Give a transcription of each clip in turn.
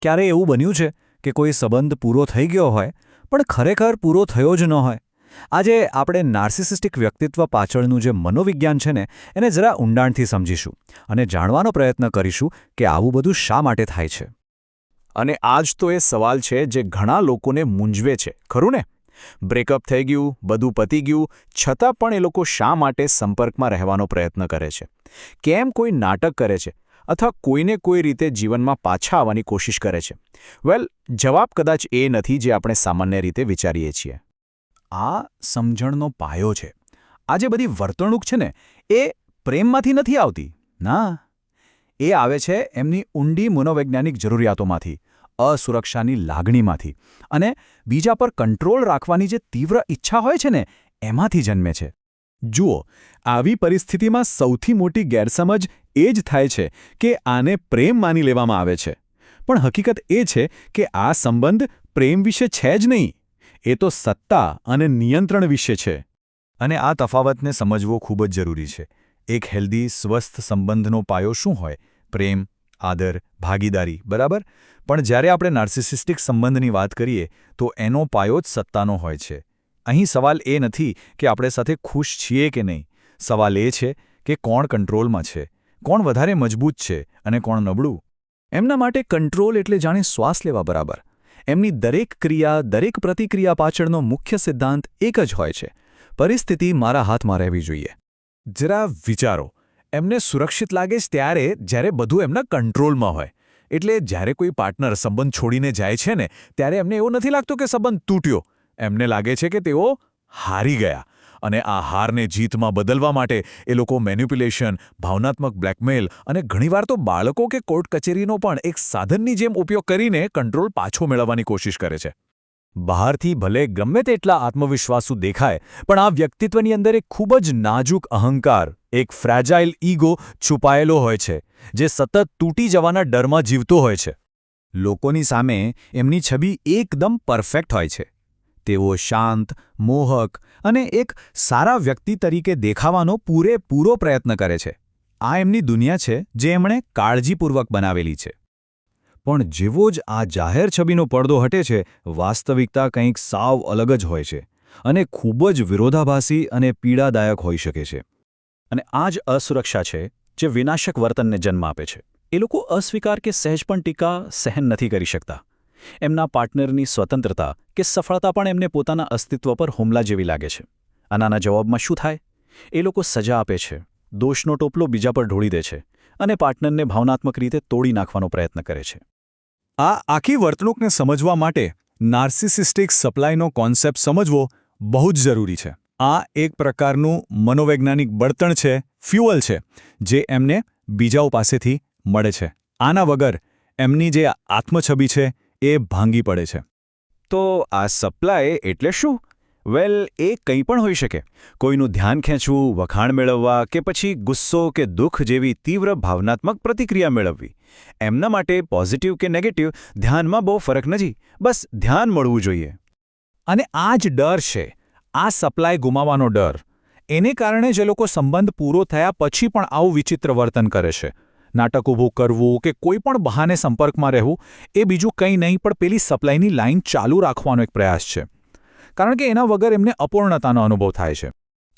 ક્યારે એવું બન્યું છે કે કોઈ સંબંધ પૂરો થઈ ગયો હોય પણ ખરેખર પૂરો થયો જ ન હોય? આજે આપણે નાર્સિસિસ્ટિક વ્યક્તિત્વ પાછળનું જે મનોવિજ્ઞાન છે ને એને જરા ઊંડાણથી સમજીશું અને જાણવાનો પ્રયત્ન કરીશું કે આવું બધું શા માટે થાય છે. અને આજ તો એ સવાલ છે જે ઘણા લોકોને મૂંઝવે છે, ખરું ને? બ્રેકઅપ થઈ ગયું, બધું પતી ગયું, છતાં પણ એ લોકો શા માટે સંપર્કમાં રહેવાનો પ્રયત્ન કરે છે? કેમ કોઈ નાટક કરે છે અથવા કોઈને કોઈ રીતે જીવનમાં પાછા આવવાની કોશિશ કરે છે? જવાબ કદાચ એ નથી જે આપણે સામાન્ય રીતે વિચારીએ છીએ. આ સમજણનો પાયો છે. આ જે બધી વર્તણૂક છે ને એ પ્રેમમાંથી નથી આવતી. ના, એ આવે છે એમની ઊંડી મનોવૈજ્ઞાનિક જરૂરિયાતોમાંથી, અસુરક્ષાની લાગણીમાંથી અને બીજા પર કંટ્રોલ રાખવાની જે તીવ્ર ઈચ્છા હોય છે ને એમાંથી જન્મે છે. જુઓ, આવી પરિસ્થિતિમાં સૌથી મોટી ગેરસમજ એ જ થાય છે કે આને પ્રેમ માની લેવામાં આવે છે. પણ હકીકત એ છે કે આ સંબંધ પ્રેમ વિશે છે જ નહીં. એ તો સત્તા અને નિયંત્રણ વિશે છે. અને આ તફાવતને સમજવો ખૂબ જ જરૂરી છે. એક હેલ્ધી, સ્વસ્થ સંબંધનો પાયો શું હોય? પ્રેમ, આદર, ભાગીદારી, બરાબર? પણ જ્યારે આપણે નાર્સિસિસ્ટિક સંબંધની વાત કરીએ તો એનો પાયો જ સત્તાનો હોય છે. અહીં સવાલ એ નથી કે આપણે સાથે ખુશ છીએ કે નહીં. સવાલ એ છે કે કોણ કંટ્રોલમાં છે, કોણ વધારે મજબૂત છે અને કોણ નબળું. એમના માટે કંટ્રોલ એટલે જાણે શ્વાસ લેવા બરાબર. એમની દરેક ક્રિયા, દરેક પ્રતિક્રિયા પાછળનો મુખ્ય સિદ્ધાંત એક જ હોય છે: પરિસ્થિતિ મારા હાથમાં રહેવી જોઈએ. જરા વિચારો, એમને સુરક્ષિત લાગે છે ત્યારે જ્યારે બધું એમના કંટ્રોલમાં હોય. એટલે જ્યારે કોઈ પાર્ટનર સંબંધ છોડીને જાય છે ને ત્યારે એમને એવું નથી લાગતું કે સંબંધ તૂટ્યો. એમને લાગે છે કે તેઓ હારી ગયા. અને આ હારને જીતમાં બદલવા માટે એ લોકો મેનિપ્યુલેશન, ભાવનાત્મક બ્લેકમેલ અને ઘણીવાર તો બાળકો કે કોર્ટ કચેરીનો પણ એક સાધનની જેમ ઉપયોગ કરીને કંટ્રોલ પાછો મેળવવાની કોશિશ કરે છે. બહારથી ભલે ગમે તેટલા આત્મવિશ્વાસુ દેખાય, પણ આ વ્યક્તિત્વની અંદર એક ખૂબ જ નાજુક અહંકાર, એક ફ્રેજાઇલ ઈગો છુપાયેલો હોય છે, જે સતત તૂટી જવાના ડરમાં જીવતો હોય છે. લોકોની સામે એમની છબી એકદમ પરફેક્ટ હોય છે. તેઓ શાંત, મોહક અને એક સારા વ્યક્તિ તરીકે દેખાવાનો પૂરેપૂરો પ્રયત્ન કરે છે. આ એમની દુનિયા છે જે એમણે કાળજીપૂર્વક બનાવેલી છે. પણ જેવો જ આ જાહેર છબીનો પડદો હટે છે, વાસ્તવિકતા કંઈક સાવ અલગ જ હોય છે અને ખૂબ જ વિરોધાભાસી અને પીડાદાયક હોઈ શકે છે. અને આ જ અસુરક્ષા છે જે વિનાશક વર્તનને જન્મ આપે છે. એ લોકો અસ્વીકાર કે સહેજ પણ ટીકા સહન નથી કરી શકતા. એમના પાર્ટનરની સ્વતંત્રતા કે સફળતા પણ એમને પોતાના અસ્તિત્વ પર હુમલા જેવી લાગે છે. આના જવાબમાં શું થાય? એ લોકો સજા આપે છે, દોષનો ટોપલો બીજા પર ઢોળી દે છે અને પાર્ટનરને ભાવનાત્મક રીતે તોડી નાખવાનો પ્રયત્ન કરે છે. આ આખી વર્તણૂકને સમજવા માટે નાર્સિસિસ્ટિક સપ્લાયનો કોન્સેપ્ટ સમજવો બહુ જ જરૂરી છે. આ એક પ્રકારનું મનોવૈજ્ઞાનિક બળતણ છે, ફ્યુઅલ છે, જે એમને બીજાઓ પાસેથી મળે છે. આના વગર એમની જે આત્મછબી છે એ ભાંગી પડે છે. તો આ સપ્લાય એટલે શું? એ કંઈ પણ હોઈ શકે. કોઈનું ધ્યાન ખેંચવું, વખાણ મેળવવા કે પછી ગુસ્સો કે દુઃખ જેવી તીવ્ર ભાવનાત્મક પ્રતિક્રિયા મેળવવી. એમના માટે પોઝિટિવ કે નેગેટિવ ધ્યાનમાં બહુ ફરક નથી, બસ ધ્યાન મળવું જોઈએ. અને આ જ ડર છે, આ સપ્લાય ગુમાવવાનો ડર. એને કારણે જે લોકો સંબંધ પૂરો થયા પછી પણ આવું વિચિત્ર વર્તન કરે છે. નાટક ઊભું કરવું કે કોઈ પણ બહાને સંપર્કમાં રહેવું એ બીજું કંઈ નહીં પણ પેલી સપ્લાયની લાઇન ચાલુ રાખવાનો એક પ્રયાસ છે. કારણ કે એના વગર એમને અપૂર્ણતાનો અનુભવ થાય છે.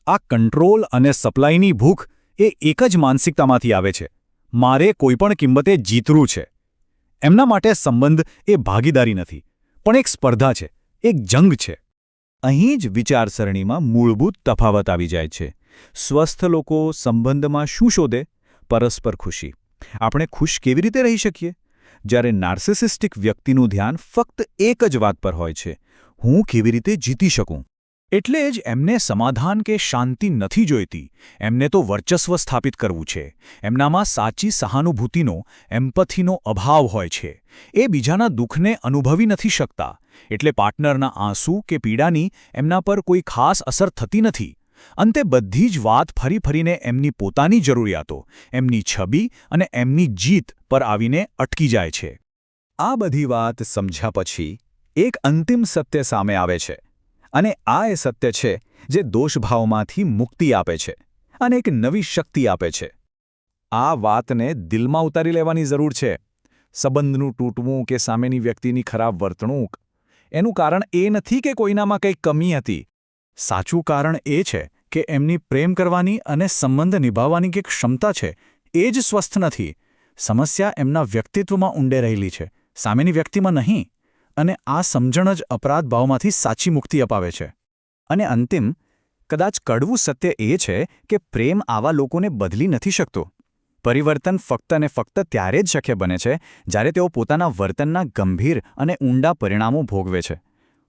આ કંટ્રોલ અને સપ્લાયની ભૂખ એ એક જ માનસિકતામાંથી આવે છે: મારે કોઈપણ કિંમતે જીતવું છે. એમના માટે સંબંધ એ ભાગીદારી નથી, પણ એક સ્પર્ધા છે, એક જંગ છે. અહીં જ વિચારસરણીમાં મૂળભૂત તફાવત આવી જાય છે. સ્વસ્થ લોકો સંબંધમાં શું શોધે? પરસ્પર ખુશી. આપણે ખુશ કેવી રીતે રહી શકીએ? જ્યારે નાર્સિસિસ્ટિક વ્યક્તિનું ધ્યાન ફક્ત એક જ વાત પર હોય છે: હું કેવી રીતે જીતી શકું? એટલે જ એમને સમાધાન કે શાંતિ નથી જોઈતી. એમને તો વર્ચસ્વ સ્થાપિત કરવું છે. એમનામાં સાચી સહાનુભૂતિનો, એમ્પથીનો અભાવ હોય છે. એ બીજાના દુઃખને અનુભવી નથી શકતા. એટલે પાર્ટનરના આંસુ કે પીડાની એમના પર કોઈ ખાસ અસર થતી નથી. અંતે બધી જ વાત ફરી ફરીને એમની પોતાની જરૂરિયાતો, એમની છબી અને એમની જીત પર આવીને અટકી જાય છે. આ બધી વાત સમજ્યા પછી એક અંતિમ સત્ય સામે આવે છે. અને આ એ સત્ય છે જે દોષભાવમાંથી મુક્તિ આપે છે અને એક નવી શક્તિ આપે છે. આ વાતને દિલમાં ઉતારી લેવાની જરૂર છે. સંબંધનું તૂટવું કે સામેની વ્યક્તિની ખરાબ વર્તણૂક, એનું કારણ એ નથી કે કોઈનામાં કંઈ કમી હતી. સાચું કારણ એ છે કે એમની પ્રેમ કરવાની અને સંબંધ નિભાવવાની જે ક્ષમતા છે એ જ સ્વસ્થ નથી. સમસ્યા એમના વ્યક્તિત્વમાં ઊંડે રહેલી છે, સામેની વ્યક્તિમાં નહીં. અને આ સમજણ જ અપરાધ ભાવમાંથી સાચી મુક્તિ અપાવે છે. અને અંતિમ, કદાચ કડવું સત્ય એ છે કે પ્રેમ આવા લોકોને બદલી નથી શકતો. પરિવર્તન ફક્ત અને ફક્ત ત્યારે જ શક્ય બને છે જ્યારે તેઓ પોતાના વર્તનના ગંભીર અને ઊંડા પરિણામો ભોગવે છે.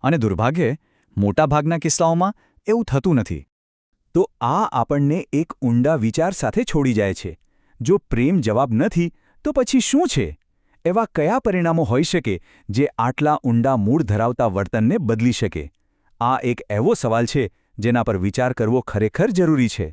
અને દુર્ભાગ્યે મોટાભાગના કિસ્સાઓમાં એવું થતું નથી. તો આ આપણને એક ઊંડા વિચાર સાથે છોડી જાય છે. જો પ્રેમ જવાબ નથી, તો પછી શું છે? એવા કયા પરિણામો હોઈ શકે જે આટલા ઊંડા મૂળ ધરાવતા વર્તનને બદલી શકે? આ એક એવો સવાલ છે જેના પર વિચાર કરવો ખરેખર જરૂરી છે.